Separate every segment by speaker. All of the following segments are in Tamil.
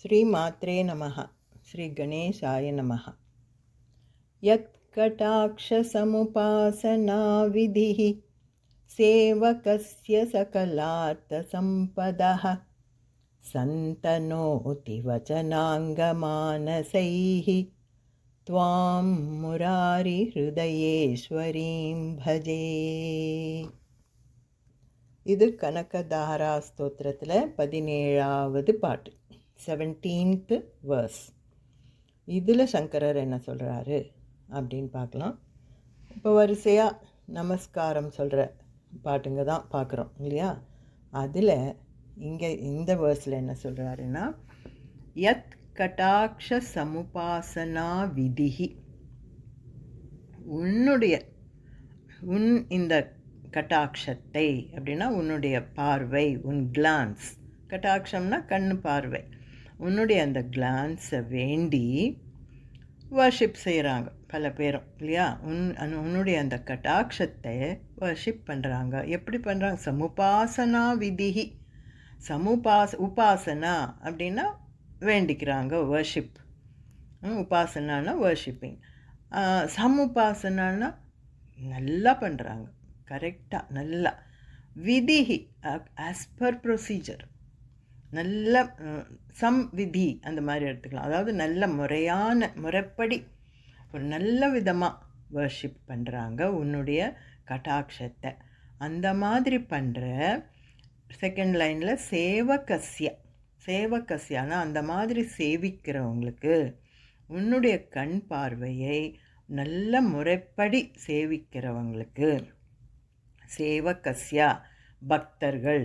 Speaker 1: श्रीमात्रे नमः। श्रीगणेशाय नमः। यत्कटाक्षसमुपासनाविधिः सेवकस्य सकलार्थसम्पदः सन्तनोति वचनाङ्गमानसैः त्वां मुरारिहृदयेश्वरीं भजे. இது கனகதாரா ஸ்தோத்திரத்தில் 17வது பாட்டு, 17th verse. இதில் சங்கரர் என்ன சொல்கிறாரு அப்படின்னு பார்க்கலாம். இப்போ வரிசையாக நமஸ்காரம் சொல்கிற பாட்டுங்க தான் பார்க்குறோம் இல்லையா? அதில் இங்கே இந்த வேர்ஸில் என்ன சொல்கிறாருன்னா, யத் கடாட்ச சமுபாசனா விதிஹி, உன் இந்த கட்டாட்சத்தை அப்படின்னா உன்னுடைய பார்வை, உன் கிளான்ஸ். கட்டாட்சம்னா கண்ணு பார்வை. உன்னுடைய அந்த கிளான்ஸை வேண்டி வர்ஷிப் செய்கிறாங்க பல பேரும் இல்லையா? உன்னுடைய அந்த கட்டாட்சத்தை வர்ஷிப் பண்ணுறாங்க. எப்படி பண்ணுறாங்க? சமுபாசனா விதிஹி. உபாசனா அப்படின்னா வேண்டிக்கிறாங்க, வர்ஷிப். உபாசனானா வர்ஷிப்பிங். சமுபாசனானா நல்லா பண்ணுறாங்க, கரெக்டாக, நல்லா. விதிஹி ஆஸ் பர் ப்ரொசீஜர், நல்ல விதி அந்த மாதிரி எடுத்துக்கலாம். அதாவது நல்ல முறைப்படி ஒரு நல்ல விதமாக வர்ஷிப் பண்ணுறாங்க உன்னுடைய கட்டாட்சத்தை. அந்த மாதிரி பண்ணுற செகண்ட் லைனில் சேவகஸ்யானா அந்த மாதிரி சேவிக்கிறவங்களுக்கு, உன்னுடைய கண் பார்வையை நல்ல முறைப்படி சேவிக்கிறவங்களுக்கு, சேவகஸ்யா பக்தர்கள்,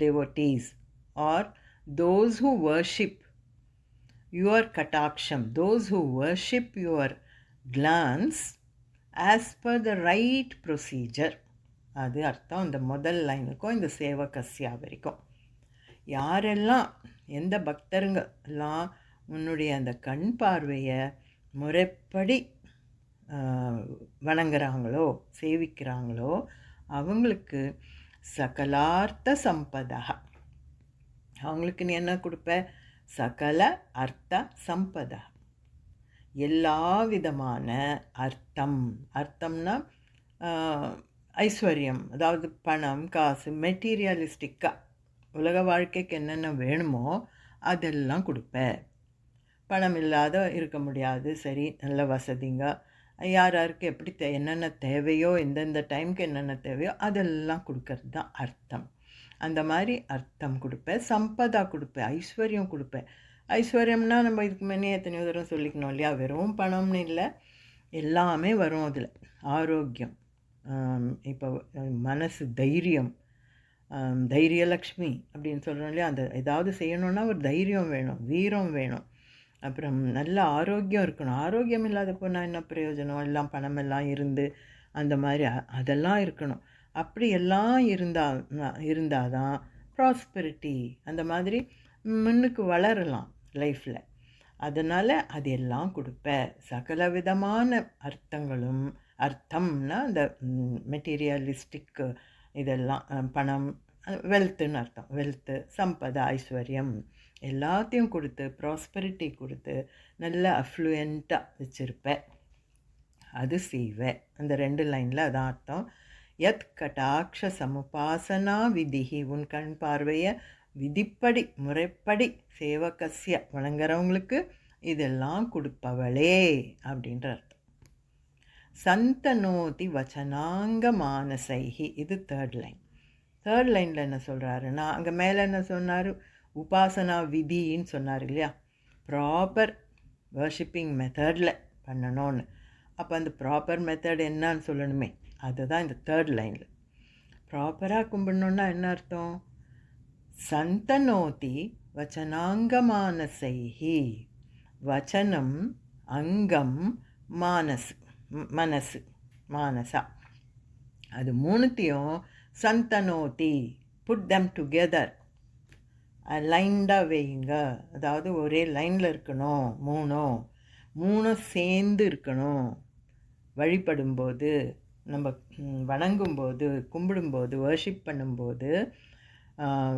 Speaker 1: devotees, or those who worship your kataksham, those who worship your glance as per the right procedure. அது அர்த்தம் இந்த முதல் லைனுக்கும் இந்த சேவகஸ்யா வரைக்கும். யாரெல்லாம், எந்த பக்தருங்க எல்லாம் உன்னுடைய அந்த கண் பார்வையை முறைப்படி வணங்குறாங்களோ, சேவிக்கிறாங்களோ, அவங்களுக்கு சகலார்த்த சம்பதா, அவங்களுக்கு நீ என்ன கொடுப்ப? சகல அர்த்த சம்பதா, எல்லா விதமான அர்த்தம்னா ஐஸ்வர்யம், அதாவது பணம், காசு, மெட்டீரியலிஸ்டிக்காக உலக வாழ்க்கைக்கு என்னென்ன வேணுமோ அதெல்லாம் கொடுப்ப. பணம் இல்லாத இருக்க முடியாது, சரி, நல்ல வசதிங்க, யாருக்கு எப்படி என்னென்ன தேவையோ, எந்தெந்த டைமுக்கு என்னென்ன தேவையோ அதெல்லாம் கொடுக்கறது தான் அர்த்தம். அந்த மாதிரி அர்த்தம் கொடுப்பேன், சம்பதா கொடுப்பேன், ஐஸ்வர்யம் கொடுப்பேன். ஐஸ்வர்யம்னா நம்ம இதுக்கு முன்னே எத்தனையோ தூரம் சொல்லிக்கணும் இல்லையா? வெறும் பணம்னு இல்லை, எல்லாமே வரும் அதில். ஆரோக்கியம், இப்போ மனசு தைரியம், தைரியலக்ஷ்மி அப்படின்னு சொல்கிறோம் இல்லையா? அந்த ஏதாவது செய்யணுன்னா ஒரு தைரியம் வேணும், வீரம் வேணும். அப்புறம் நல்ல ஆரோக்கியம் இருக்கணும். ஆரோக்கியம் இல்லாத போனால் என்ன பிரயோஜனம்? எல்லாம் பணமெல்லாம் இருந்து அந்த மாதிரி அதெல்லாம் இருக்கணும். அப்படி எல்லாம் இருந்தால் தான் ப்ராஸ்பெரிட்டி, அந்த மாதிரி முன்னுக்கு வளரலாம் லைஃப்பில். அதனால் அது எல்லாம் கொடுப்பேன். சகல விதமான அர்த்தம்னா அந்த மெட்டீரியலிஸ்டிக் இதெல்லாம், பணம், வெல்த்துன்னு அர்த்தம். வெல்த்து, சம்பதா, ஐஸ்வர்யம் எல்லாத்தையும் கொடுத்து, ப்ராஸ்பெரிட்டி கொடுத்து, நல்ல அஃப்ளூயண்ட்டாக வச்சுருப்பேன். அது செய்வேன். அந்த 2 லைனில் அதான் அர்த்தம். யத் கடாட்ச சமுபாசனா விதிஹி, உன் கண் பார்வையை விதிப்படி முறைப்படி சேவகஸ்ய வணங்குறவங்களுக்கு இதெல்லாம் கொடுப்பவளே அப்படின்ற அர்த்தம். சந்தனோதி வச்சனாங்க மானசைஹி, இது 3rd லைன். 3rd லைனில் என்ன சொல்கிறாருன்னா, அங்கே மேலே என்ன சொன்னார்? உபாசனா விதின்னு சொன்னார் இல்லையா? ப்ராப்பர் வர்ஷிப்பிங் மெத்தடில் பண்ணணும்னு. அப்போ அந்த ப்ராப்பர் மெத்தட் என்னான்னு சொல்லணுமே, அதுதான் இந்த 3rd லைனில். ப்ராப்பராக கும்பிடணுன்னா என்ன அர்த்தம்? சந்தனோதி வச்சனாங்கமானசைஹி, வச்சனம், அங்கம், மானசா, அது மூணுத்தையும் சந்தனோதி, புட் தம் டுகெதர், லைண்டாக வைங்க. அதாவது ஒரே லைனில் இருக்கணும், மூணும் சேர்ந்து இருக்கணும். வழிபடும்போது, நம்ம வணங்கும்போது, கும்பிடும்போது, வர்ஷிப் பண்ணும்போது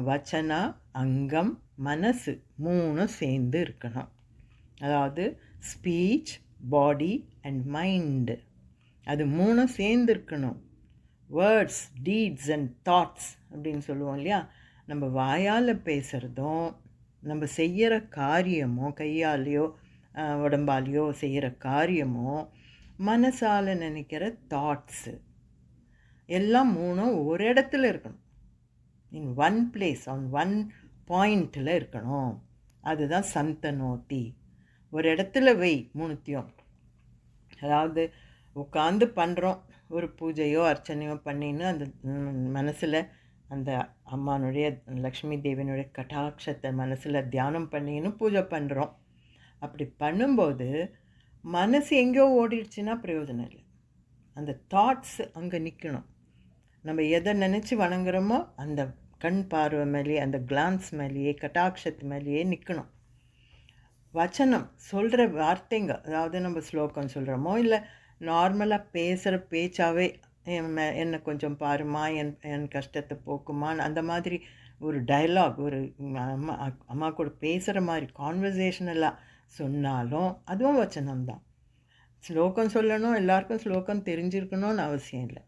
Speaker 1: வச்சனா, அங்கம், மனசு மூணும் சேர்ந்து இருக்கணும். அதாவது ஸ்பீச், பாடி அண்ட் மைண்டு, அது மூணும் சேர்ந்து இருக்கணும். வேர்ட்ஸ், டீட்ஸ் அண்ட் தாட்ஸ் அப்படின்னு சொல்லுவோம் இல்லையா. நம்ம வாயால் பேசுகிறதும் நம்ம செய்கிற காரியமோ, கையாலேயோ உடம்பாலேயோ செய்கிற காரியமோ, மனசால் நினைக்கிற தாட்ஸு எல்லாம் மூணும் ஒரு இடத்துல இருக்கணும். In one place, on one பாயிண்டில் இருக்கணும். அதுதான் சந்தனோதி. ஒரு இடத்துல வை மூணுத்தையும். அதாவது உட்காந்து பண்ணுறோம் ஒரு பூஜையோ அர்ச்சனையோ பண்ணின்னு அந்த மனசில் அந்த அம்மானுடைய, லக்ஷ்மி தேவியினுடைய கட்டாட்சத்தை மனசில் தியானம் பண்ணின்னு பூஜை பண்ணுறோம். அப்படி பண்ணும்போது மனசு எங்கேயோ ஓடிடுச்சுன்னா பிரயோஜனம் இல்லை. அந்த தாட்ஸ் அங்கே நிற்கணும். நம்ம எதை நினச்சி வணங்குறோமோ அந்த கண் பார்வை மேலேயே, அந்த கிளான்ஸ் மேலேயே, கட்டாட்சத்து மேலேயே நிற்கணும். வச்சனம் சொல்கிற வார்த்தைங்க, அதாவது நம்ம ஸ்லோகம் சொல்கிறோமோ இல்லை நார்மலாக பேசுகிற பேச்சாவே என்னை கொஞ்சம் பாருமா, என் கஷ்டத்தை போக்குமான்னு அந்த மாதிரி ஒரு டயலாக், ஒரு அம்மா கூட பேசுகிற மாதிரி கான்வர்சேஷனெல்லாம் சொன்னாலும் அதுவும் வச்சனம்தான். ஸ்லோகம் சொல்லணும், எல்லாருக்கும் ஸ்லோகம் தெரிஞ்சிருக்கணும்னு அவசியம் இல்லை.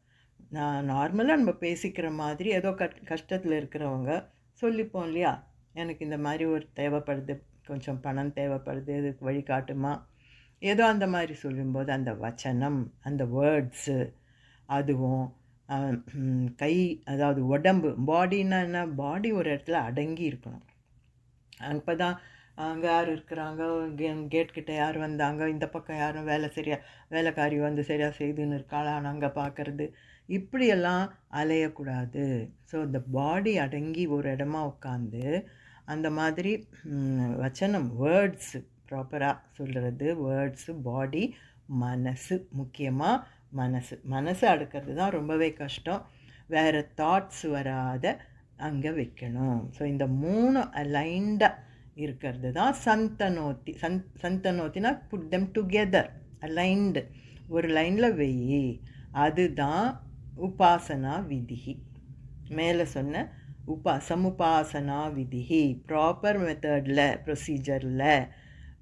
Speaker 1: நான் நார்மலாக நம்ம பேசிக்கிற மாதிரி ஏதோ கஷ்டத்தில் இருக்கிறவங்க சொல்லிப்போம் இல்லையா, எனக்கு இந்த மாதிரி ஒரு தேவைப்படுது, கொஞ்சம் பணம் தேவைப்படுது, இதுக்கு வழிகாட்டுமா, ஏதோ அந்த மாதிரி சொல்லும்போது அந்த வச்சனம், அந்த வேர்ட்ஸு, அதுவும் கை, அதாவது உடம்பு, பாடின்னா என்ன, பாடி ஒரு இடத்துல அடங்கி இருக்கணும். அப்போ தான் அங்கே யார் இருக்கிறாங்க, கேட்கிட்ட யார் வந்தாங்க, இந்த பக்கம் யாரும் வேலைக்காரி வந்து சரியாக செய்துன்னு இருக்காளான்னு அங்கே பார்க்குறது, இப்படியெல்லாம் அலையக்கூடாது. ஸோ இந்த பாடி அடங்கி ஒரு இடமா உட்காந்து அந்த மாதிரி வச்சனம், வேர்ட்ஸு ப்ராப்பராக சொல்கிறது, வேர்ட்ஸு, பாடி, மனசு, முக்கியமாக மனசு அடுக்கிறது தான் ரொம்பவே கஷ்டம். வேறு தாட்ஸ் வராத அங்கே வைக்கணும். ஸோ இந்த மூணு அலைண்டாக இருக்கிறது தான் சந்தனோத்தி. சந்தனோத்தினா புட் தெம் டுகெதர், அலைண்டு, ஒரு லைனில் வெயி. அதுதான் உபாசனா விதிஹி. மேலே சொன்ன சமுபாசனா விதிஹி, ப்ராப்பர் மெத்தடில், ப்ரொசீஜரில்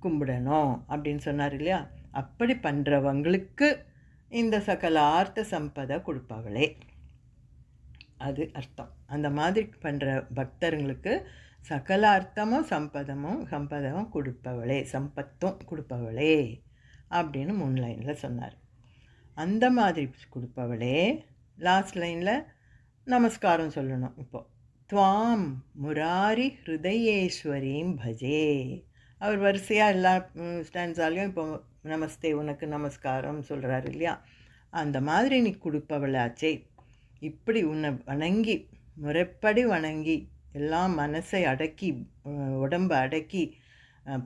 Speaker 1: கும்பிடணும் அப்படின்னு சொன்னார் இல்லையா. அப்படி பண்ணுறவங்களுக்கு இந்த சகலார்த்த சம்பதை கொடுப்பவளே, அது அர்த்தம். அந்த மாதிரி பண்ணுற பக்தர்களுக்கு சகல அர்த்தமும் சம்பதமும் கொடுப்பவளே, சம்பத்தும் கொடுப்பவளே அப்படின்னு 3 லைனில் சொன்னார். அந்த மாதிரி கொடுப்பவளே லாஸ்ட் லைனில் நமஸ்காரம் சொல்லணும். இப்போது துவாம் முராரி ஹிருதயேஸ்வரீம் பஜே. அவர் வரிசையாக எல்லா ஸ்டாண்ட்ஸாலையும் இப்போ நமஸ்தே, உனக்கு நமஸ்காரம் சொல்கிறாரு இல்லையா. அந்த மாதிரி நீ கொடுப்பவளாச்சே. இப்படி உன்னை வணங்கி, முறைப்படி வணங்கி, எல்லாம் மனசை அடக்கி, உடம்பை அடக்கி,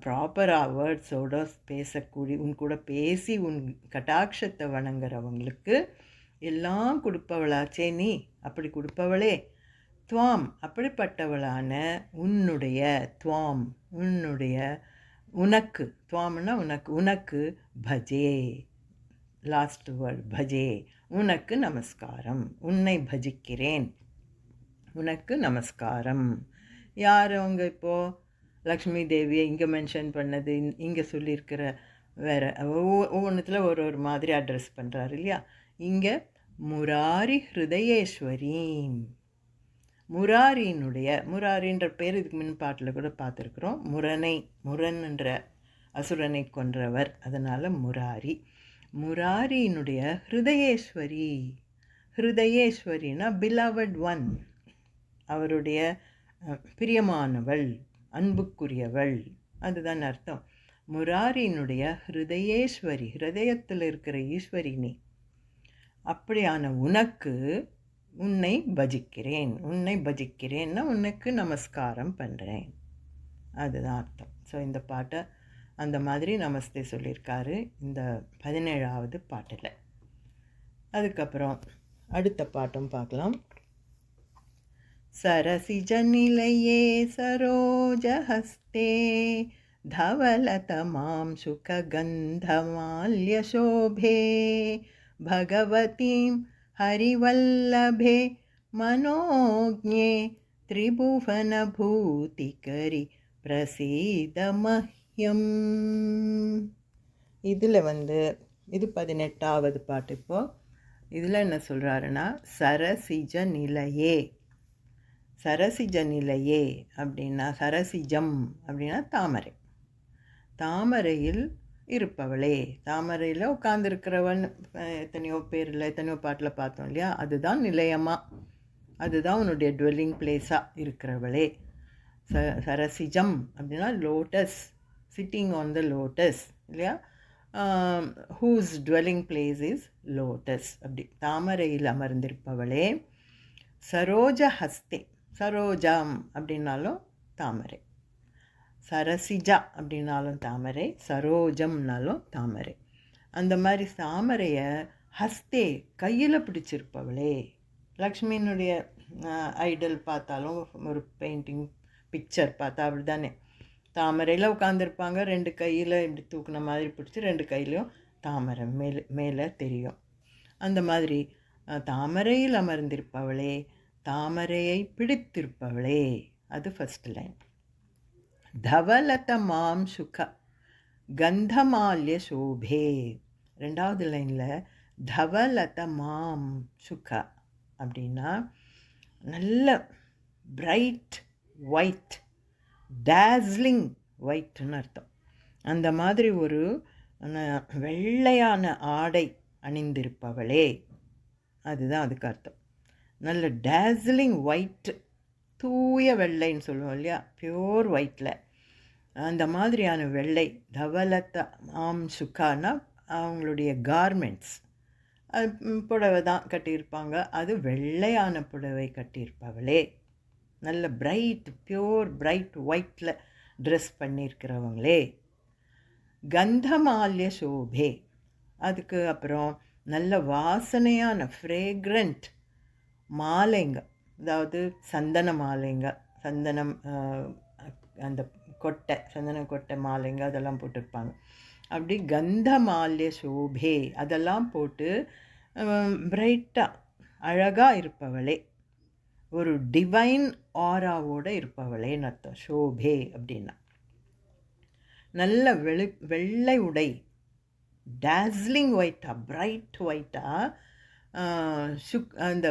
Speaker 1: ப்ராப்பராக வேர்ட்ஸோடு பேசக்கூடிய, உன் கூட பேசி உன் கட்டாட்சத்தை வணங்குறவங்களுக்கு எல்லாம் கொடுப்பவளாச்சே நீ. அப்படி கொடுப்பவளே துவாம், அப்படிப்பட்டவளான உன்னுடைய, துவாம் உன்னுடைய, உனக்கு, துவாம்னா உனக்கு பஜே, லாஸ்ட் வேர்ட் பஜே, உனக்கு நமஸ்காரம், உன்னை பஜிக்கிறேன், உனக்கு நமஸ்காரம். யார் அவங்க இப்போது லக்ஷ்மி தேவியை இங்கே மென்ஷன் பண்ணது, இங்கே சொல்லியிருக்கிற வேறு ஒவ்வொன்றுத்தில் ஒரு மாதிரி அட்ரஸ் பண்ணுறாரு இல்லையா. இங்கே முராரி ஹிருதயேஸ்வரீம், முராரின்ற பேர் இதுக்கு முன் பாட்டில் கூட பார்த்துருக்குறோம். முரன் என்ற அசுரனை கொன்றவர், அதனால் முராரியினுடைய ஹிருதயேஸ்வரி. ஹிருதயேஸ்வரினா பிலவட் ஒன், அவருடைய பிரியமானவள், அன்புக்குரியவள், அதுதான் அர்த்தம். முராரியினுடைய ஹிருதயேஸ்வரி, ஹிருதயத்தில் இருக்கிற ஈஸ்வரினி. அப்படியான உனக்கு உன்னை பஜிக்கிறேன்னா உனக்கு நமஸ்காரம் பண்ணுறேன், அதுதான் அர்த்தம். ஸோ இந்த பாட்டை அந்த மாதிரி நமஸ்தே சொல்லியிருக்காரு இந்த 17வது பாட்டில். அதுக்கப்புறம் அடுத்த பாட்டும் பார்க்கலாம். सरसिजनिलये सरोजहस्ते धवलतमां शुकगन्धमाल्यशोभे भगवतीं हरिवल्लभे मनोज्ञे திரிபுவனபூதிகரி பிரசீத மஹ்யம். இதில் இது 18வது பாட்டு. இப்போது இதில் என்ன சொல்கிறாருன்னா, சரசிஜ நிலையே. சரசிஜ நிலையே அப்படின்னா, சரசிஜம் அப்படின்னா தாமரை. தாமரையில் இருப்பவளே, தாமரையில் உட்காந்துருக்கிறவன் எத்தனையோ பேரில் எத்தனையோ பாட்டில் பார்த்தோம் இல்லையா, அதுதான் நிலையமாக, அதுதான் உன்னுடைய டுவெல்லிங் பிளேஸாக இருக்கிறவளே. சரசிஜம் அப்படின்னா lotus, sitting on the lotus இல்லையா, whose dwelling place is lotus. அப்படி தாமரையில் அமர்ந்திருப்பவளே. சரோஜ ஹஸ்தே, சரோஜம் அப்படின்னாலும் தாமரை, சரசிஜா அப்படின்னாலும் தாமரை, சரோஜம்னாலும் தாமரை. அந்த மாதிரி தாமரையை ஹஸ்தே கையில் பிடிச்சிருப்பவளே. லக்ஷ்மியினுடைய ஐடல் பார்த்தாலும், ஒரு பெயிண்டிங் பிக்சர் பார்த்தா அப்படி தானே, தாமரையில் உட்காந்துருப்பாங்க, 2 கையில் இப்படி தூக்குன மாதிரி பிடிச்சி 2 கையிலையும் தாமரை மேலே தெரியும். அந்த மாதிரி தாமரையில் அமர்ந்திருப்பவளே, தாமரையை பிடித்திருப்பவளே. அது ஃபஸ்ட் லைன். தவலத மாம் சுக கந்தமால்ய சோபே. 2வது லைனில் தவலத மாம் சுக அப்படின்னா நல்ல பிரைட் ஒயிட், டேஸ்லிங் ஒயிட்னு அர்த்தம். அந்த மாதிரி ஒரு வெள்ளையான ஆடை அணிந்திருப்பவளே, அதுதான் அதுக்கு அர்த்தம். நல்ல டேஸ்லிங் ஒயிட், தூய வெள்ளைன்னு சொல்லுவோம் இல்லையா, பியோர் ஒயிட்டில், அந்த மாதிரியான வெள்ளை. தவலத்த ஆம் சுக்கானா அவங்களுடைய கார்மெண்ட்ஸ், புடவை தான் கட்டியிருப்பாங்க, அது வெள்ளையான புடவை கட்டியிருப்பவளே. நல்ல பிரைட், பியோர் பிரைட் ஒயிட்டில் ட்ரெஸ் பண்ணியிருக்கிறவங்களே. கந்தமால்ய சோபே, அதுக்கு அப்புறம் நல்ல வாசனையான ஃப்ரேக்ரண்ட் மாலைங்க, அதாவது சந்தன மாலைங்க, சந்தனம், அந்த கொட்டை, சந்தன கொட்டை மாலைங்க அதெல்லாம் போட்டிருப்பாங்க. அப்படி கந்தமால்ய சோபே அதெல்லாம் போட்டு பிரைட்டாக அழகாக இருப்பவளே, ஒரு டிவைன் ஆராவோடு இருப்பவளேன்னு அர்த்தம். சோபே அப்படின்னா நல்ல வெள்ளை உடை, டேஸ்லிங் ஒயிட்டாக, பிரைட் ஒயிட்டாக அந்த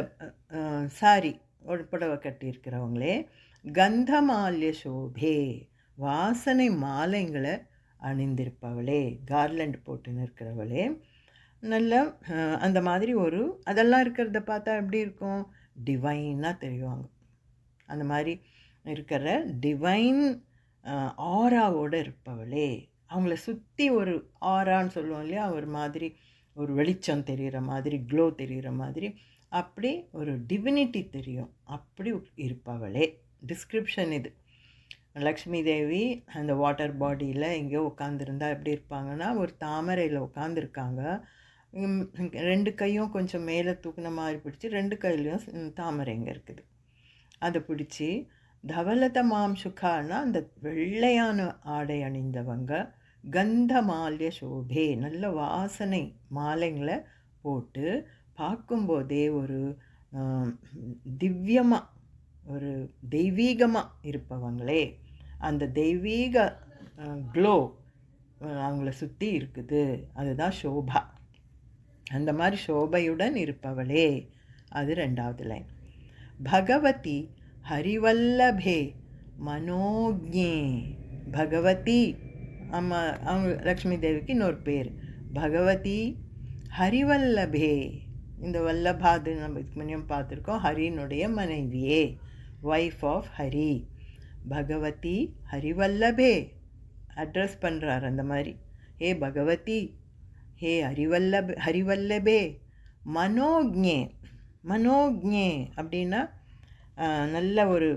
Speaker 1: சாரி ஒரு புடவை கட்டியிருக்கிறவங்களே. கந்தமால்ய சோபே, வாசனை மாலைங்களை அணிந்திருப்பவளே, கார்லண்ட் போட்டுன்னு இருக்கிறவளே. நல்ல அந்த மாதிரி ஒரு அதெல்லாம் இருக்கிறத பார்த்தா எப்படி இருக்கும், டிவைனாக தெரியுவாங்க. அந்த மாதிரி இருக்கிற டிவைன் ஆராவோடு இருப்பவளே. அவங்கள சுற்றி ஒரு ஆரான்னு சொல்லுவோம் இல்லையா, ஒரு மாதிரி ஒரு வெளிச்சம் தெரிகிற மாதிரி, க்ளோ தெரிகிற மாதிரி, அப்படி ஒரு டிவினிட்டி தெரியும், அப்படி இருப்பவளே. டிஸ்கிரிப்ஷன் இது. லக்ஷ்மி தேவி அந்த வாட்டர் பாடியில் எங்கேயோ உட்காந்துருந்தா எப்படி இருப்பாங்கன்னா, ஒரு தாமரையில் உட்காந்துருக்காங்க, 2 கையும் கொஞ்சம் மேலே தூக்குன மாதிரி பிடிச்சி 2 கையிலையும் தாமரைங்க இருக்குது. அதை பிடிச்சி தவலத மாம் சுகான்னா அந்த வெள்ளையான ஆடை அணிந்தவங்க. கந்த மால்ய சோபே, நல்ல வாசனை மாலைங்களை போட்டு பார்க்கும்போதே ஒரு திவ்யமாக, ஒரு தெய்வீகமாக இருப்பவங்களே. அந்த தெய்வீக க்ளோ அவங்கள சுற்றி இருக்குது, அதுதான் சோபா. அந்த மாதிரி சோபையுடன் இருப்பவளே, அது 2வது லைன். பகவதி ஹரிவல்லபே மனோஜ்ஞே. பகவதி அவங்க லக்ஷ்மி தேவிக்கு இன்னொரு பேர் பகவதி. ஹரிவல்லபே, இந்த வல்லபாது நம்ம இதுக்கு முன்னையும் பார்த்துருக்கோம், ஹரினுடைய மனைவியே, ஒய்ஃப் ஆஃப் ஹரி. பகவதி ஹரிவல்லபே அட்ரஸ் பண்ணுறார் அந்த மாதிரி. ஹே பகவதி, ஹே ஹரிவல்லபே மனோஜ்ஞே. மனோஜ்ஞே அப்படின்னா நல்ல ஒரு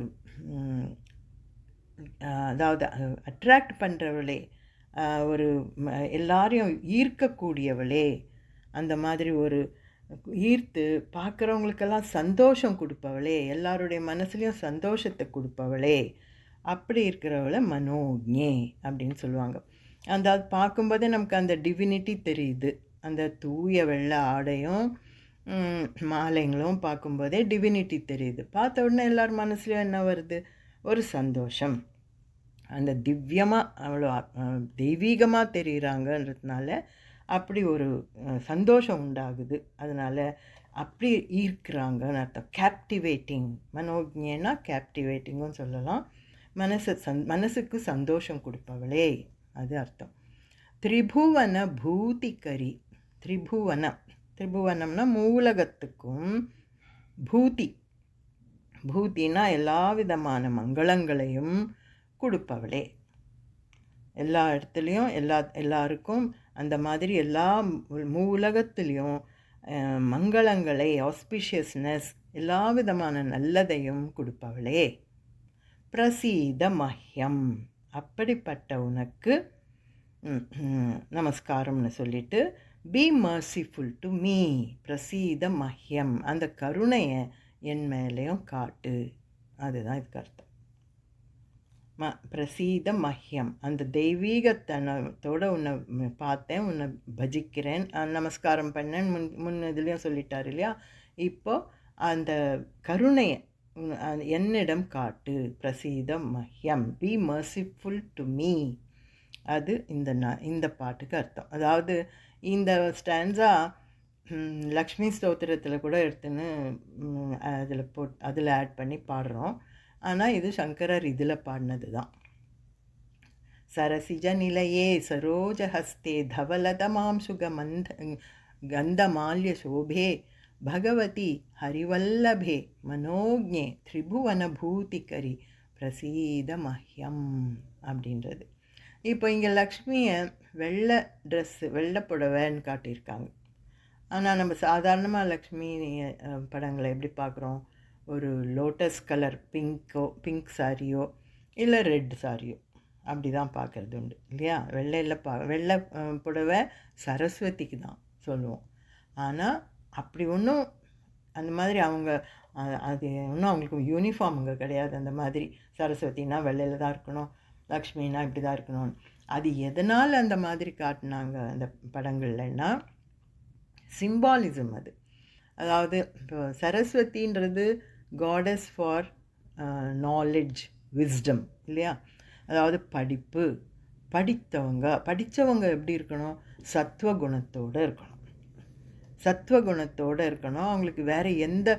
Speaker 1: அதாவது அட்ராக்ட் பண்ணுறவளே, ஒரு எல்லாரையும் ஈர்க்கக்கூடியவளே. அந்த மாதிரி ஒரு ஈர்த்து பார்க்குறவங்களுக்கெல்லாம் சந்தோஷம் கொடுப்பவளே, எல்லாருடைய மனசுலேயும் சந்தோஷத்தை கொடுப்பவளே, அப்படி இருக்கிறவளை மனோஜ்ஞே அப்படின்னு சொல்லுவாங்க. அந்த பார்க்கும்போதே நமக்கு அந்த டிவினிட்டி தெரியுது. அந்த தூய வெள்ளை ஆடையும் மாலைங்களும் பார்க்கும்போதே டிவினிட்டி தெரியுது. பார்த்த உடனே எல்லார் மனசுலையும் என்ன வருது? ஒரு சந்தோஷம். அந்த திவ்யமாக அவ்வளோ தெய்வீகமாக தெரிகிறாங்கன்றதுனால அப்படி ஒரு சந்தோஷம் உண்டாகுது. அதனால் அப்படி ஈர்க்கிறாங்கன்னு அர்த்தம். கேப்டிவேட்டிங், மனோஜ்ஞேனா கேப்டிவேட்டிங்கும் சொல்லலாம். மனசுக்கு சந்தோஷம் கொடுப்பவளே, அது அர்த்தம். திரிபுவன பூதிகரி. திரிபுவனம்னா மூலகத்துக்கும், பூதி, பூத்தினா எல்லா விதமான மங்களங்களையும் கொடுப்பவளே. எல்லா இடத்துலையும் எல்லாருக்கும் அந்த மாதிரி எல்லா உலகத்துலேயும் மங்களங்களை, ஆஸ்பிஷியஸ்னஸ், எல்லா விதமான நல்லதையும் கொடுப்பவளே. பிரசீத மஹ்யம், அப்படிப்பட்ட உனக்கு நமஸ்காரம்னு சொல்லிட்டு, பி மர்சிஃபுல் டு மீ, பிரசீத மஹ்யம், அந்த கருணையை என் மேலேயும் காட்டு. அதுதான் இதுக்கு அர்த்தம். பிரசீத மஹ்யம், அந்த தெய்வீகத்தனத்தோடு உன்னை பார்த்தேன், உன்னை பஜிக்கிறேன், நமஸ்காரம் பண்ணேன், முன் இதுலேயும் சொல்லிட்டார் இல்லையா. இப்போது அந்த கருணையை என்னிடம் காட்டு. பிரசீத மஹ்யம், பி மர்சிஃபுல் டு மீ. அது இந்த பாட்டுக்கு அர்த்தம். அதாவது இந்த ஸ்டான்ஸா லக்ஷ்மி ஸ்தோத்திரத்தில் கூட எடுத்துன்னு அதில் ஆட் பண்ணி பாடுறோம். ஆனால் இது சங்கரர் இதில் பாடினது தான். சரசிஜ நிலையே சரோஜஹஸ்தே தவலதமாம் சுகமந்த கந்தமால்ய சோபே பகவதி ஹரிவல்லபே மனோஜ்ஞே திரிபுவனபூதிகரி பிரசீத மஹ்யம் அப்படின்றது. இப்போ இங்கே லக்ஷ்மியை வெள்ளை ட்ரெஸ்ஸு, வெள்ளை புடவைன்னு காட்டியிருக்காங்க. ஆனால் நம்ம சாதாரணமாக லக்ஷ்மி படங்களை எப்படி பார்க்குறோம்? ஒரு லோட்டஸ் கலர் பிங்க் சாரியோ இல்லை ரெட் சாரியோ அப்படி தான் பார்க்குறது உண்டு இல்லையா. வெள்ளை புடவை சரஸ்வதிக்கு தான் சொல்லுவோம். ஆனால் அப்படி ஒன்றும் அந்த மாதிரி அவங்க அது ஒன்றும் அவங்களுக்கு யூனிஃபார்ம் அங்கே கிடையாது. அந்த மாதிரி சரஸ்வதினா வெள்ளையில் தான் இருக்கணும், லக்ஷ்மினா இப்படி தான் இருக்கணும். அது எதனால் அந்த மாதிரி காட்டினாங்க அந்த படங்கள்லன்னா, சிம்பாலிசம் அது. அதாவது இப்போ சரஸ்வதின்றது காடஸ் ஃபார் நாலெட்ஜ், விஸ்டம் இல்லையா. அதாவது படித்தவங்க எப்படி இருக்கணும்? சத்வகுணத்தோடு இருக்கணும். அவங்களுக்கு வேறு எந்த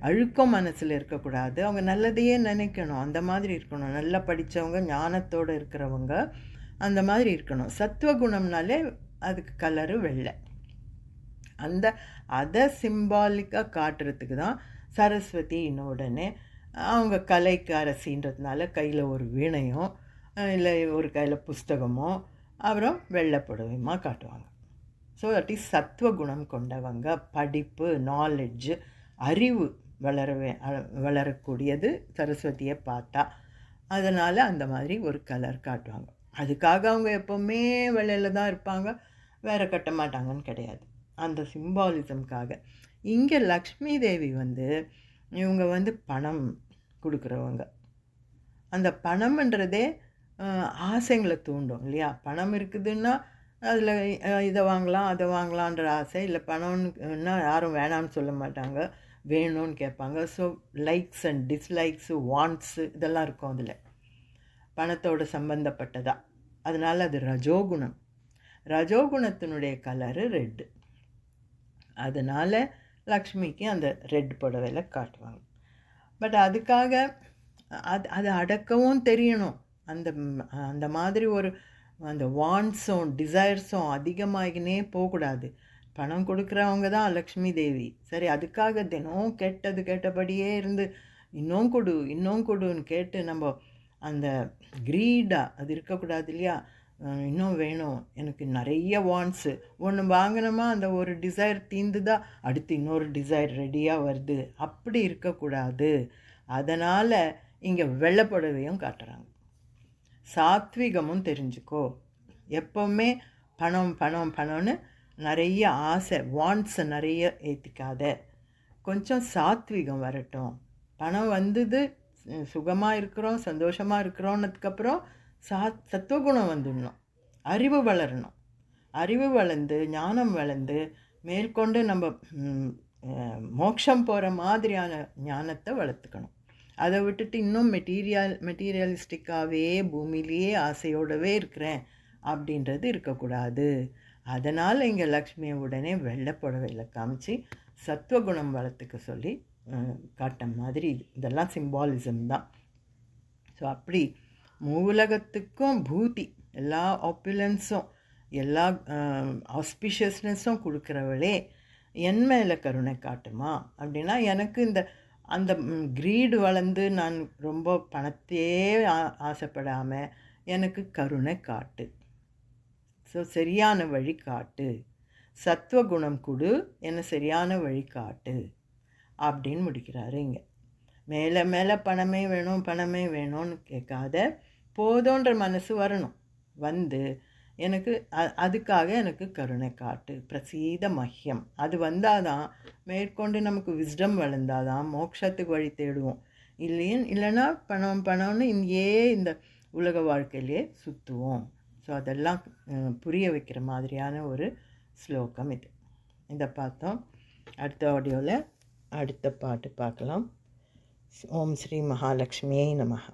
Speaker 1: அழுக்கம் மனசில் இருக்கக்கூடாது. அவங்க நல்லதையே நினைக்கணும், அந்த மாதிரி இருக்கணும். நல்லா படித்தவங்க, ஞானத்தோடு இருக்கிறவங்க அந்த மாதிரி இருக்கணும். சத்வகுணம்னாலே அதுக்கு கலரு வெள்ளை. அதை சிம்பாலிக்காக காட்டுறதுக்கு தான் சரஸ்வதின்னு உடனே அவங்க கலைக்கு அரசின்றதுனால கையில் ஒரு வீணையும் இல்லை ஒரு கையில் புஸ்தகமோ அப்புறம் வெள்ளை புடவையுமா காட்டுவாங்க. ஸோ தட் இஸ் சத்வகுணம் கொண்டவங்க. படிப்பு, நாலெட்ஜு, அறிவு வளரக்கூடியது சரஸ்வதியை பார்த்தா. அதனால் அந்த மாதிரி ஒரு கலர் காட்டுவாங்க. அதுக்காக அவங்க எப்போவுமே வெள்ளையில் தான் இருப்பாங்க, வேறு கட்ட மாட்டாங்கன்னு கிடையாது. அந்த சிம்பாலிசம்காக. இங்கே லக்ஷ்மி தேவி இவங்க பணம் கொடுக்குறவங்க. அந்த பணம்ன்றதே ஆசைங்களை தூண்டும் இல்லையா. பணம் இருக்குதுன்னா அதில் இதை வாங்கலாம் அதை வாங்கலான்ற ஆசை. இல்லை பணம்னா யாரும் வேணான்னு சொல்ல மாட்டாங்க, வேணும்னு கேட்பாங்க. ஸோ லைக்ஸ் அண்ட் டிஸ்லைக்ஸு, வாண்ட்ஸு இதெல்லாம் இருக்கும் அதில், பணத்தோடு சம்பந்தப்பட்டதா. அதனால் அது ரஜோகுணம். ரஜோகுணத்தினுடைய கலரு ரெட்டு. அதனால் லக்ஷ்மிக்கு அந்த ரெட் புடவையில் காட்டுவாங்க. பட் அதுக்காக அது அடக்கவும் தெரியணும். அந்த மாதிரி ஒரு அந்த வாண்ட்ஸும் டிசைர்ஸும் அதிகமாகினே போகக்கூடாது. பணம் கொடுக்குறவங்க தான் லக்ஷ்மி தேவி. சரி, அதுக்காக தினம் கேட்டபடியே இருந்து இன்னும் கொடுன்னு கேட்டு நம்ம அந்த க்ரீடாக அது இருக்கக்கூடாது இல்லையா. இன்னும் வேணும், எனக்கு நிறைய வாண்ட்ஸு, ஒன்று வாங்கினோமா அந்த ஒரு டிசைர் தீந்துதா அடுத்து இன்னொரு டிசைர் ரெடியாக வருது, அப்படி இருக்கக்கூடாது. அதனால் இங்கே வெள்ளை புடவையும் காட்டுறாங்க. சாத்விகமும் தெரிஞ்சுக்கோ. எப்போவுமே பணம்னு நிறைய ஆசை, வாண்ட்ஸை நிறைய ஏற்றிக்காத. கொஞ்சம் சாத்விகம் வரட்டும். பணம் வந்தது, சுகமாக இருக்கிறோம், சந்தோஷமாக இருக்கிறோன்னதுக்கப்புறம் சத்துவகுணம் வந்துடணும், அறிவு வளரணும். அறிவு வளர்ந்து ஞானம் வளர்ந்து மேற்கொண்டு நம்ம மோட்சம் போகிற மாதிரியான ஞானத்தை வளர்த்துக்கணும். அதை விட்டுட்டு இன்னும் மெட்டீரியலிஸ்டிக்காகவே பூமியிலேயே ஆசையோடவே இருக்கிறேன் அப்படின்றது இருக்கக்கூடாது. அதனால் இங்கே லக்ஷ்மியை உடனே வெள்ளை புடவையில் காமிச்சு சத்துவகுணம் வளர்த்துக்க சொல்லி காட்ட மாதிரி இதெல்லாம் சிம்பாலிசம் தான். ஸோ அப்படி மூலகத்துக்கும் பூதி எல்லா ஆப்புலன்ஸும் எல்லா ஆஸ்பிஷியஸ்னஸும் கொடுக்குறவளே என் மேலே கருணை காட்டுமா அப்படின்னா, எனக்கு அந்த க்ரீடு வளர்ந்து நான் ரொம்ப பணத்தையே ஆசைப்படாமல் எனக்கு கருணை காட்டு. ஸோ சரியான வழி காட்டு, சத்துவகுணம் கொடு, என்னை சரியான வழி காட்டு அப்படின்னு முடிக்கிறாரு இங்கே. மேலே மேலே பணமே வேணும்னு கேட்காத, போதோன்ற மனசு வரணும். வந்து எனக்கு அதுக்காக எனக்கு கருணை காட்டு, பிரசீத மஹ்யம். அது வந்தால் தான் மேற்கொண்டு நமக்கு விஸ்டம் வளர்ந்தால் தான் மோட்சத்துக்கு வழி தேடுவோம். இல்லைன்னா பணம்னு இங்கேயே இந்த உலக வாழ்க்கையிலே சுற்றுவோம். ஸோ அதெல்லாம் புரிய வைக்கிற மாதிரியான ஒரு ஸ்லோகம் இது. இதை பார்த்தோம். அடுத்த ஆடியோவில் அடுத்த பாட்டு பார்க்கலாம். ஓம் ஸ்ரீ மகாலட்சுமியை நமஹ.